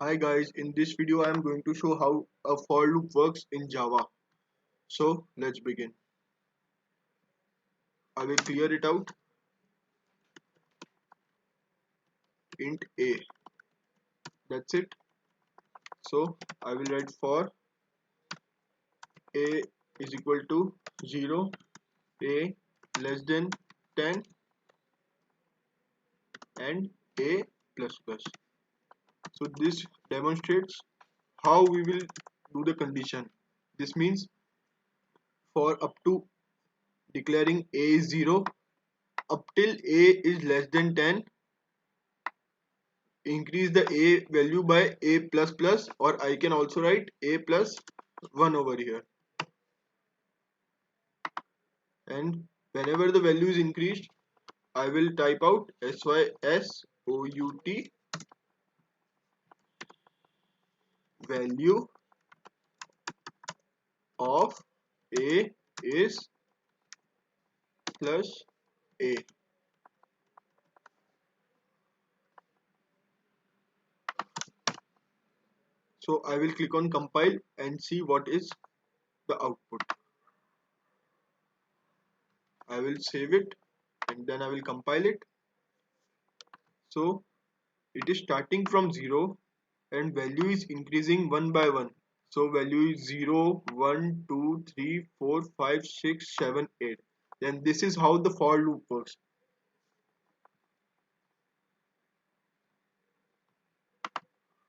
Hi guys, in this video I am going to show how a for loop works in Java. So let's begin. I will clear it out. Int a. That's it. So I will write for a is equal to 0, a less than 10 and a plus plus. So this demonstrates how we will do the condition. This means for up to declaring a is 0 up till a is less than 10, increase the a value by a plus plus, or I can also write a plus 1 over here, and whenever the value is increased I will type out SYSOUT value of a is plus a. So I will click on compile and see what is the output. I will save it and then I will compile it. So it is starting from 0 and value is increasing one by one. So value is 0, 1, 2, 3, 4, 5, 6, 7, 8. Then this is how the for loop works.